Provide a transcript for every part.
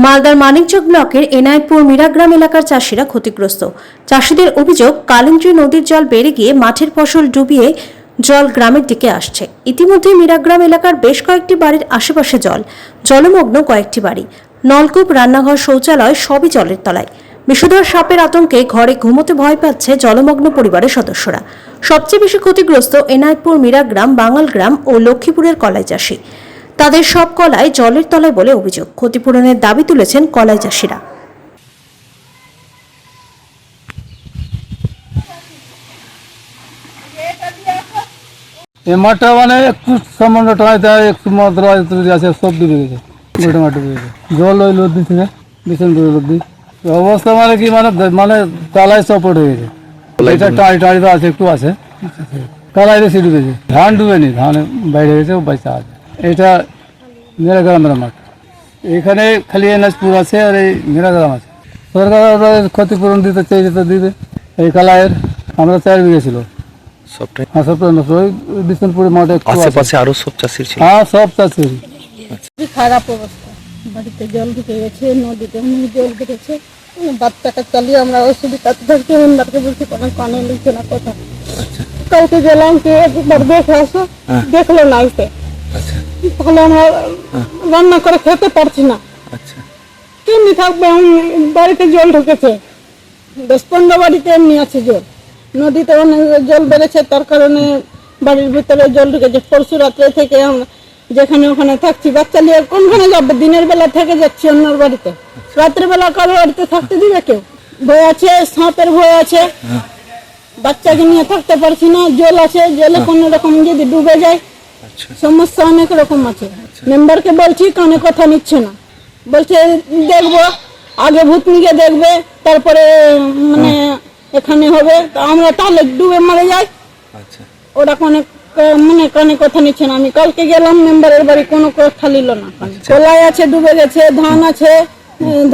মালদার মানিকচক ব্লকের এনায়তপুর মিরাগ্রাম এলাকার চাষিরা ক্ষতিগ্রস্ত। চাষিদের অভিযোগ, কালিন্দ্রী নদীর জল বেড়ে গিয়ে মাঠের ফসল ডুবিয়ে জল গ্রামের দিকে আসছে। ইতিমধ্যে মিরাগ্রাম এলাকার বেশ কয়েকটি বাড়ির আশেপাশে জলমগ্ন কয়েকটি বাড়ি। নলকূপ, রান্নাঘর, শৌচালয় সবই জলের তলায়। বিষধর সাপের আতঙ্কে ঘরে ঘুমোতে ভয় পাচ্ছে জলমগ্ন পরিবারের সদস্যরা। সবচেয়ে বেশি ক্ষতিগ্রস্ত এনায়তপুর, মিরাগ্রাম, বাঙালগ্রাম ও লক্ষ্মীপুরের কলাই চাষি। তাদের সব কলাই জলের তলায় বলে অভিযোগ। ক্ষতিপূরণের দাবি তুলেছেন কলাই চাষিরা। এই মাঠটা মানে একটু সামান্য টাইতে একটু মাত্রা আছে, সব ডুবে গেছে, গোটা মাঠ ডুবে গেছে। জল ওই লোদ দিচ্ছে, ভীষণ লোদ। অবস্থা মানে কি, মানে তালায় চপট হয়ে গেছে। এটা টাড়ি তো আছে, একটু আছে, তালায় বেশি ডুবেছে। ধান ডুবেনি, ধান বাইরে গেছে, বাইসা আছে। এটা মিরাগ্রামের মাঠ। এখানে খালি এনাজপুর আছে আর এই মিরাগ্রাম আছে। সরকার ক্ষতিপূরণ দিতে চেয়েছে তো দিবে। এই কালায়ের আমরা 4 বিঘে ছিল, সবটাই বিষ্ণুপুরের মাঠে আশেপাশে আরো সব চাষির ছিল। হ্যাঁ, সব চাষির খারাপ অবস্থা। বাড়িতে জল ঢুকে গেছে, নদীতে জল ঢুকেছে। বাচ্চাটা চালিয়ে আমরা অসুবিধা থাকছি। মেম্বারকে বলছি কোনো কানে লিখছে না কথা। কাউকে গেলাম, কে একবার দেখে আসো, দেখলো না এসে। তাহলে আমরা রান্না করে খেতে পারছি না। কেমনি থাকবে? বাড়িতে জল ঢুকেছে, 10-15 বাড়িতে এমনি আছে জল। নদীতে অনেক জল বেড়েছে, তার কারণে বাড়ির ভিতরে জল ঢুকেছে। পরশু রাত্রে থেকে আমরা যেখানে ওখানে থাকছি। বাচ্চা নিয়ে কোনখানে যাবে? দিনের বেলা থেকে যাচ্ছি অন্যর বাড়িতে, রাত্রে বেলা কারো বাড়িতে থাকতে দিবে কেউ? ভয় আছে, সাপের ভয় আছে। বাচ্চাকে নিয়ে থাকতে পারছি না, জল আছে, জলে কোনো রকম যদি ডুবে যায় সমস্যা অনেক রকম আছে। মেম্বারকে বলছি, কানে কথা নিচ্ছে না। বলছে দেখবো, আগে ভূতনিকে দেখবে, তারপরে মানে এখানে হবে। তো আমরা তাহলে ডুবে মারা যাই। ওরা কানে কথা নিচ্ছে না। আমি কালকে গেলাম মেম্বারের বাড়ি, কোনো কথা নিল না। কলাই আছে ডুবে গেছে, ধান আছে,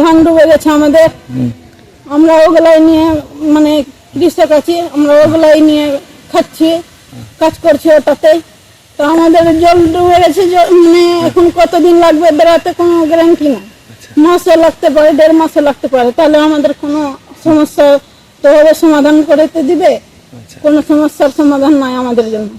ধান ডুবে গেছে আমাদের। আমরা ওগুলাই নিয়ে মানে কৃষক আছি, আমরা ওগুলাই নিয়ে খাচ্ছি, কাজ করছি ওটাতে। তো আমাদের জল ডুবে গেছে, মানে এখন কতদিন লাগবে বেড়াতে কোনো গ্যারান্টি না। মাসও লাগতে পারে, 1.5 মাসও লাগতে পারে। তাহলে আমাদের কোনো সমস্যা তো সমাধান করতে দিবে? কোনো সমস্যার সমাধান নাই আমাদের জন্য।